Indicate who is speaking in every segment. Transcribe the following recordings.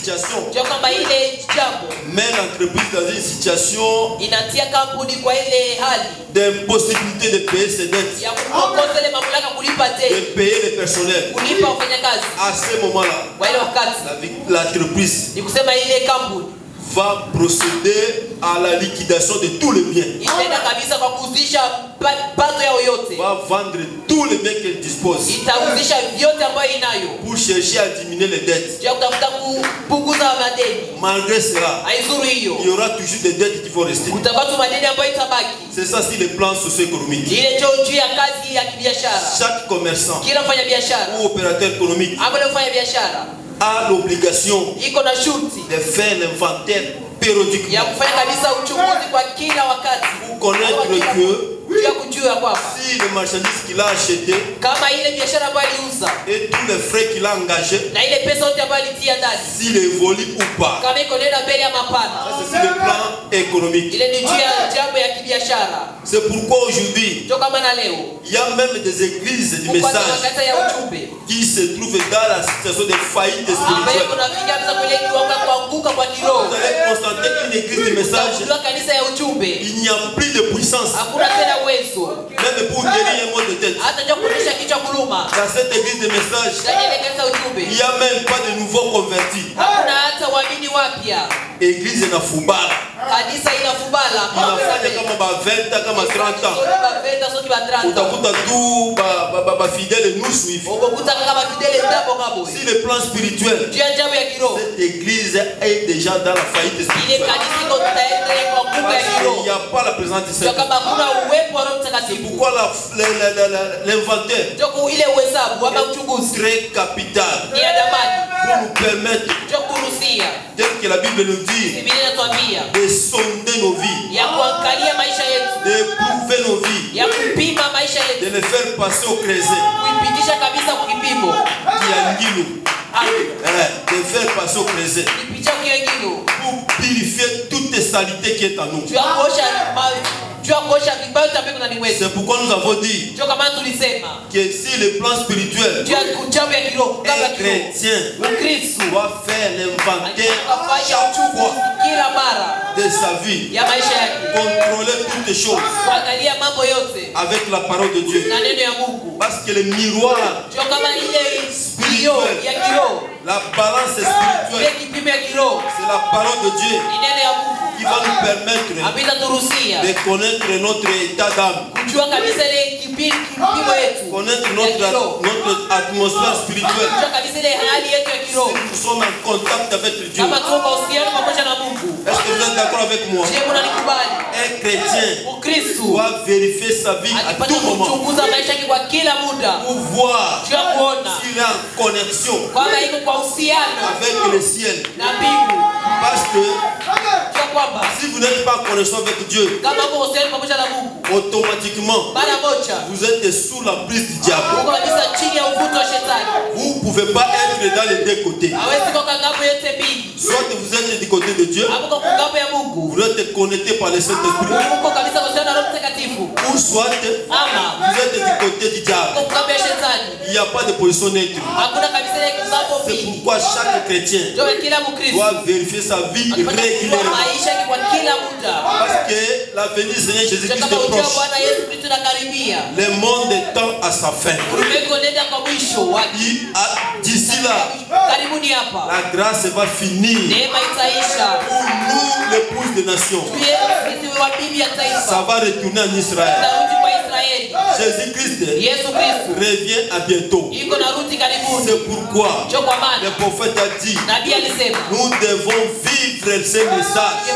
Speaker 1: situation.
Speaker 2: Met l'entreprise dans une situation d'impossibilité de payer ses dettes, de payer le personnel. À ce moment-là, l'entreprise va procéder à la liquidation de tous les biens. Va vendre tous les biens qu'elle dispose pour chercher à diminuer les dettes. Malgré cela, il y aura toujours des dettes qui vont rester. C'est ça, si les plans socio-économiques. Chaque commerçant ou opérateur économique a l'obligation de faire l'inventaire périodiquement pour connaître que si le marchandise qu'il a acheté et tous les frais qu'il a engagés, s'il évolue ou pas. Ça, c'est le plan économique. C'est pourquoi aujourd'hui, il y a même des églises du message qui se trouvent dans la situation de faillite spirituelle. Vous allez constater qu'une église du message, il n'y a plus de puissance. Même pour guérir un mot de tête. Dans cette église de message, il n'y a même pas de nouveaux convertis. Église na fubala. Inafanya kama ba 20 kama 30 ans. Utakuta tu ba fidèle nusu hivi. Si le plan spirituel, cette église est déjà dans la faillite spirituelle. Il n'y a pas la présence de Seigneur. C'est pourquoi l'inventaire est très capital pour nous permettre, tel que la Bible nous dit, de sonder nos vies, d'éprouver nos vies, de les faire passer au creuset, de faire passer au creuset pour purifier toute saleté qui est en nous. C'est pourquoi nous avons dit que si le plan spirituel, un chrétien doit faire l'inventaire chaque fois de sa vie, contrôler toutes les choses avec la parole de Dieu. Parce que le miroir spirituel, la balance spirituelle, c'est la parole de Dieu qui va nous permettre de connaître notre état d'âme, connaître notre atmosphère spirituelle. Si nous sommes en contact avec Dieu, est-ce que vous êtes d'accord avec moi? Un chrétien doit vérifier sa vie à tout moment pour voir s'il est en connexion avec le ciel. Parce que si vous n'êtes pas en connexion avec Dieu, automatiquement vous êtes sous la prise du diable. Vous ne pouvez pas être dans les deux côtés. Soit vous êtes du côté de Dieu, vous êtes connecté par le Saint-Esprit, ou soit vous êtes du côté du diable. Il n'y a pas de position neutre. C'est pourquoi chaque chrétien doit vérifier sa vie régulièrement. Parce que la venue du Seigneur Jésus-Christ est proche. Le monde tend à sa fin. D'ici là, la grâce va finir pour nous, l'épouse des nations. Ça va retourner en Israël. Jésus-Christ revient à bientôt. C'est pourquoi le prophète a dit, nous devons vivre ces messages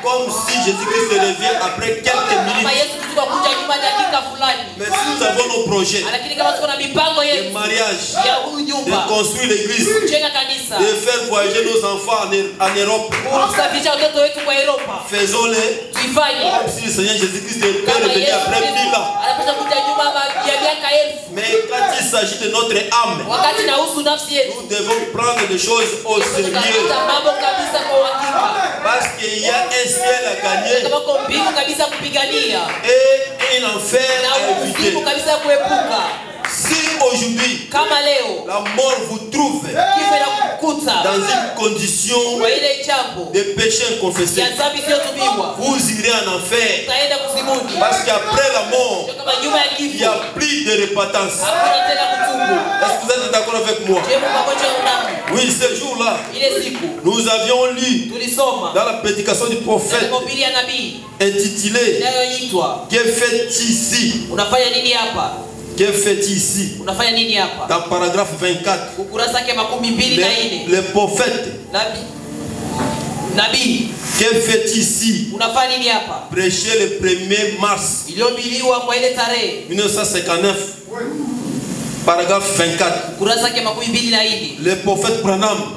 Speaker 2: comme si Jésus-Christ revient après quelques minutes. Mais si nous avons nos projets de mariage, de construire l'église, de faire voyager nos enfants en Europe, faisons-les comme si le Seigneur Jésus-Christ devait revenir après 1000 ans. Mais quand il s'agit de notre âme, nous devons prendre les choses au sérieux. Parce qu'il y a un ciel à gagner et un enfer à éviter. Si aujourd'hui la mort vous trouve dans une condition de péché inconfessé, vous irez en enfer. Parce qu'après la mort, il n'y a plus de repentance. Est-ce que vous êtes d'accord avec moi? Oui, ce jour-là, nous avions lu dans la prédication du prophète intitulée "Que fait ici?" Que fait ici? Dans paragraphe 24, le prophète que fait ici? Prêché le 1er mars 1959. Paragraphe 24. Le prophète Branham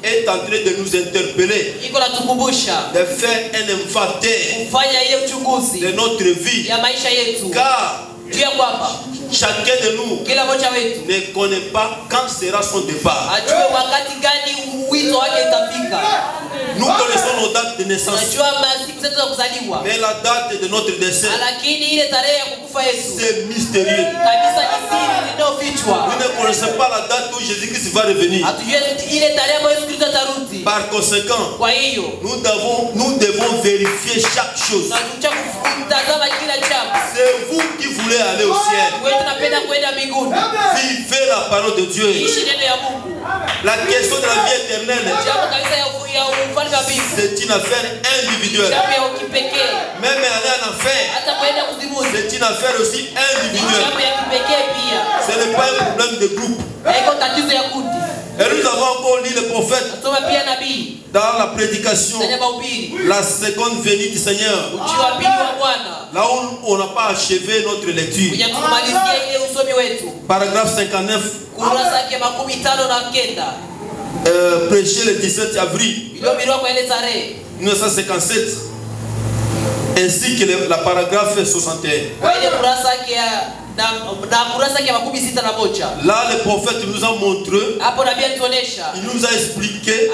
Speaker 2: est en train de nous interpeller, de faire un inventaire de notre vie, car chacun de nous ne connaît pas quand sera son départ. Nous connaissons nos dates de naissance, mais la date de notre décès, c'est mystérieux. Nous ne connaissons pas la date où Jésus-Christ va revenir. Par conséquent, nous devons vérifier chaque chose. C'est vous qui voulez aller au ciel. Vivez la parole de Dieu. La question de la vie éternelle, c'est une affaire individuelle. Même aller en enfer, c'est une affaire aussi individuelle. Ce n'est pas un problème de groupe. Et nous avons encore lu le prophète dans la prédication, la seconde venue du Seigneur, là où on n'a pas achevé notre lecture. Paragraphe 59, prêché le 17 avril 1957, ainsi que la paragraphe 61. Là, le prophète nous a montré, il nous a expliqué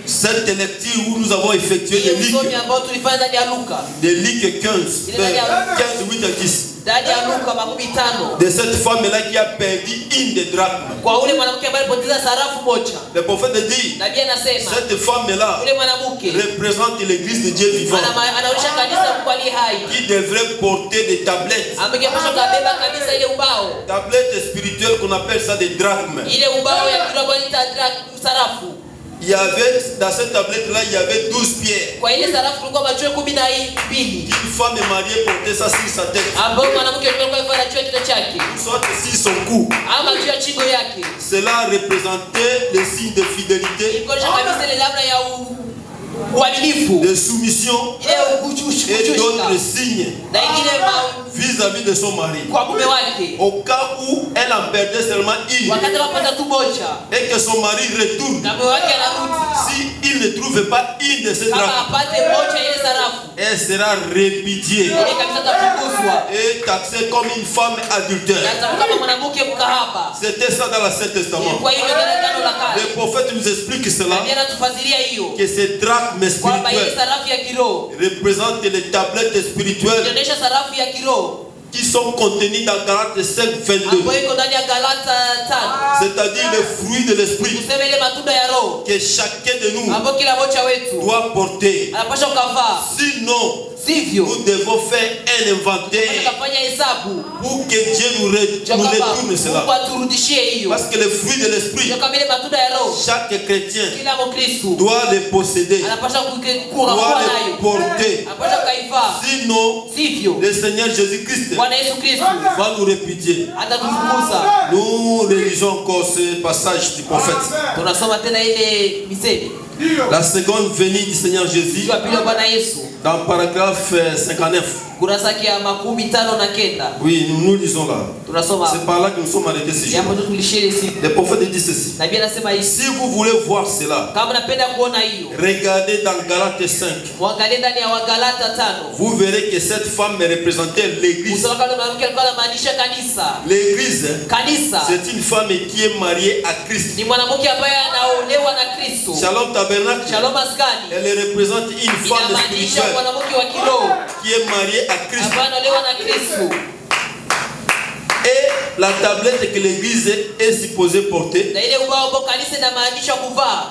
Speaker 2: cette lecture où nous avons effectué de Luc 15, 8 à 10. De cette femme-là qui a perdu une des drachmes. Le prophète dit, cette femme-là représente l'église de Dieu vivant, qui devrait porter des tablettes. Tablettes spirituelles qu'on appelle ça des drachmes. Il y avait, dans cette tablette-là, il y avait 12 pierres. Une femme mariée portait ça sur sa tête. Soit sur son cou. Cela représentait le signe de fidélité, de soumission et d'autres signes vis-à-vis de son mari. Au cas où elle en perdait seulement une et que son mari retourne, si il ne trouve pas une de ces drachmes, elle sera répudiée et taxée comme une femme adultère. C'était ça dans l'Ancien Testament. Le prophète nous explique cela, que ces drachmes spirituelles représentent les tablettes spirituelles qui sont contenus dans Galates 5, 22. C'est-à-dire les fruits de l'esprit que chacun de nous doit porter. Sinon, nous devons faire un inventaire pour que Dieu nous retourne cela. Parce que les fruits de l'esprit, chaque chrétien doit les posséder, doit les porter. Sinon, le Seigneur Jésus-Christ va nous répudier. Nous réalisons encore ce passage du prophète. La seconde venue du Seigneur Jésus, dans paragraphe 59. Oui, nous lisons là. C'est par là que nous sommes arrêtés ce jour. Le prophète dit ceci: si vous voulez voir cela, regardez dans Galates 5. Vous verrez que cette femme représentait l'église. L'église, c'est une femme qui est mariée à Christ. Shalom Tabernacle, elle représente une femme spirituelle qui est mariée à Christ. Et la tablette que l'église est supposée porter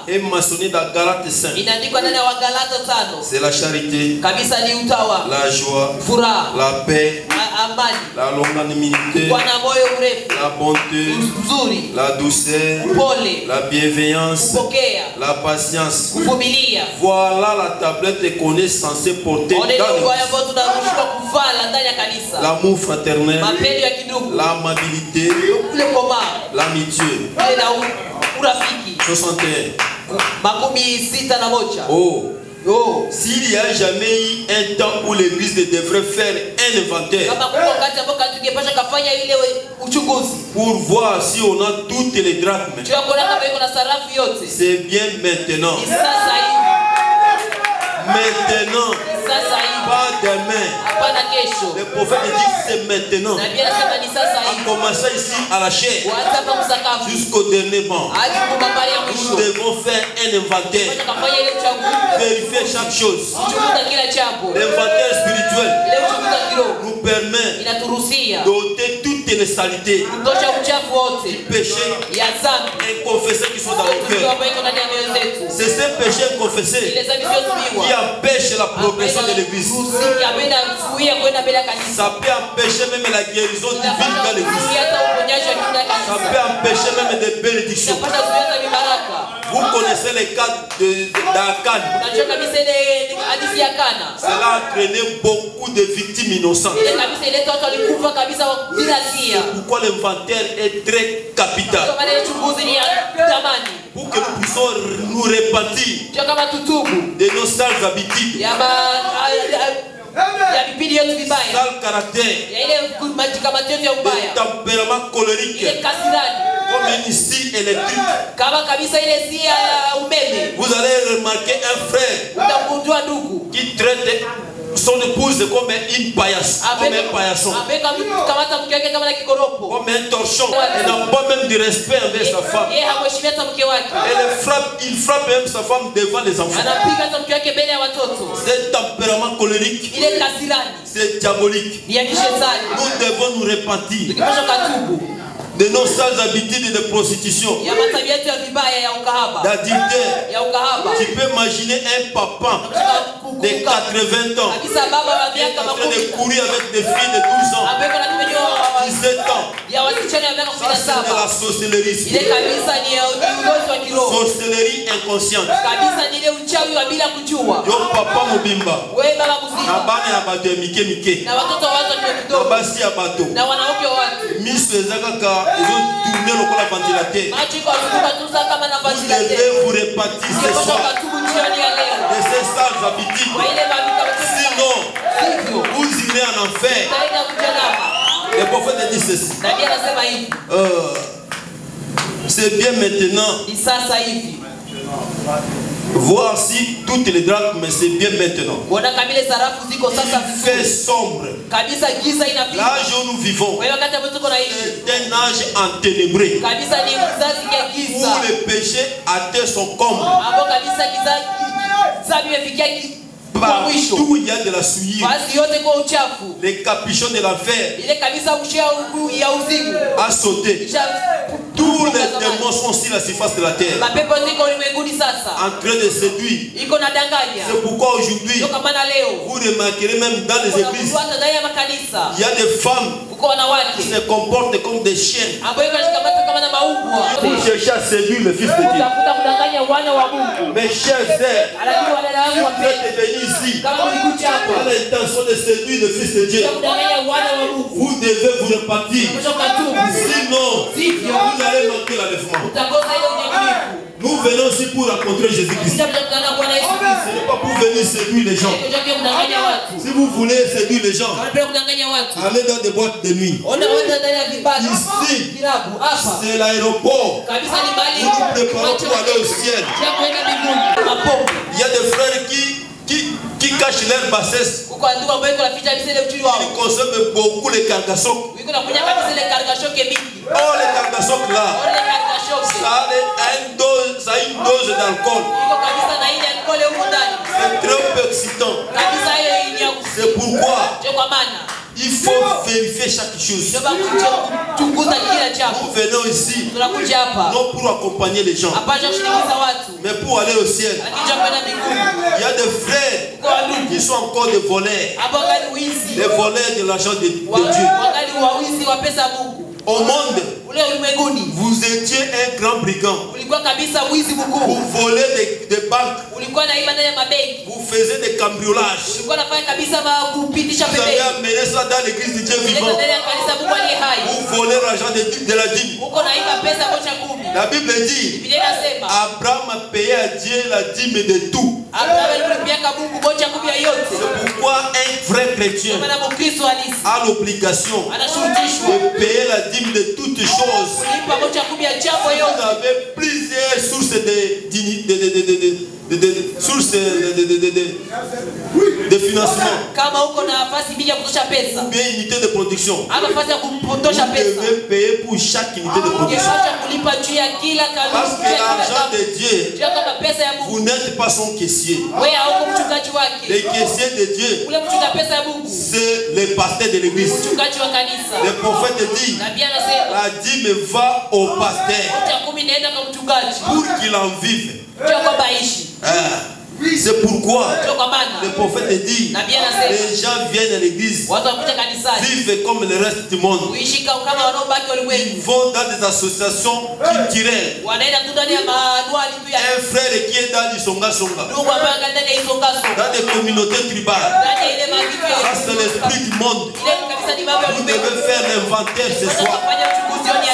Speaker 2: est mentionnée dans Galates 5. C'est la charité, la joie, la paix, la longanimité, la bonté, la douceur, la bienveillance, la patience. Voilà la tablette qu'on est censé porter dans l'église. L'amour fraternel, l'amabilité, l'amitié. 61. Oh, s'il n'y a jamais eu un temps où l'église devrait faire un inventaire pour voir si on a toutes les drachmes, c'est bien maintenant. Maintenant, pas demain. Le prophète dit c'est maintenant. A commencé ici à la chair jusqu'au dernier banc. Nous devons faire un inventaire, vérifier chaque chose. L'inventaire spirituel nous permet d'ôter toutes les saletés, du péché inconfessés qui sont dans le cœur. C'est ces péchés inconfessés qui empêchent la progression de l'église. Ça peut empêcher même la guérison divine dans l'église. Ça peut empêcher même des bénédictions. Vous connaissez les cas d'Akan. Cela a entraîné beaucoup de victimes innocentes. C'est pourquoi l'inventaire est très capital. Pour que nous puissions nous repentir de nos sales habitudes, sale caractère, de tempérament colérique, comme une scie électrique. Vous allez remarquer un frère qui traite son épouse comme une paillasson, comme un paillasson, comme un torchon. Il n'a pas même du respect envers sa femme. Et il frappe même sa femme devant les enfants. C'est un tempérament colérique. C'est diabolique. Nous devons nous repentir de nos sales habitudes de prostitution, d'adultère. Tu peux imaginer un papa de 80 ans qui est en train de courir avec des filles de 12 ans, 17 ans. Ça, c'est de la sorcellerie. Sorcellerie inconsciente. Yo papa mobimba nabana ya bato ya mike mike nabasi ya bato miso ezakaka ezo tourner lokola ventilateur. Vous devez vous repartir ce soir de ces sales habitudes, sinon vous irez en enfer. Le prophète dit ceci. C'est bien maintenant. Voir si toutes les drachmes, mais c'est bien maintenant. Il fait sombre. L'âge où nous vivons est un âge enténébré où le péché atteint son comble. Partout il y a de la souillure. Les capuchons de l'enfer a sauté. Tous les démons sont sur la surface de la terre en train de séduire. C'est pourquoi aujourd'hui vous remarquerez même dans les églises il y a des femmes qui se comportent comme des chiens pour chercher à séduire le Fils de Dieu. Mes chers sœurs, si vous êtes venus ici à l'intention de séduire le Fils de Dieu, vous devez vous repartir. Sinon, vous allez manquer l'enlèvement. Nous venons aussi pour rencontrer Jésus-Christ. Ce n'est pas pour venir séduire les gens. Si vous voulez séduire les gens, allez dans des boîtes de nuit. Ici, c'est l'aéroport. Nous nous préparons pour aller au ciel. Il y a des frères qui cachent leur bassesse. Ils consomment beaucoup les cargassons. Oh, les cargassons là, ça a une dose d'alcool. C'est très peu excitant. C'est pourquoi Il faut vérifier chaque chose. Nous venons ici non pour accompagner les gens, mais pour aller au ciel. Il y a des frères qui sont encore des voleurs. Les voleurs de l'argent de Dieu. Au monde, vous étiez un grand brigand. Vous volez des banques. Vous faisiez des cambriolages. Vous avez amené ça dans l'église de Dieu vivant. Vous volez l'argent de la dîme. La Bible dit, Abraham a payé à Dieu la dîme de tout. C'est pourquoi un vrai chrétien a l'obligation de payer la dîme de toutes choses. Vous avez plusieurs sources de financement, ou bien unité de production. Vous devez payer pour chaque unité de production. Parce que l'argent de Dieu, vous n'êtes pas son caissier. Les caissiers de Dieu, c'est les pasteurs de l'église. Le prophète dit, la dîme va au pasteur pour qu'il en vive. C'est pourquoi le prophète dit, les gens viennent à l'église, vivent comme le reste du monde. Ils vont dans des associations culturelles. Un frère qui est dans du Songa Songa, dans des communautés tribales. Ça c'est l'esprit du monde. Vous devez faire l'inventaire ce soir.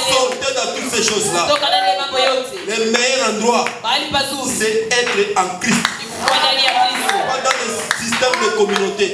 Speaker 2: Sortez dans toutes ces choses-là. Le meilleur endroit, c'est être en Christ. Pas dans le système de communauté.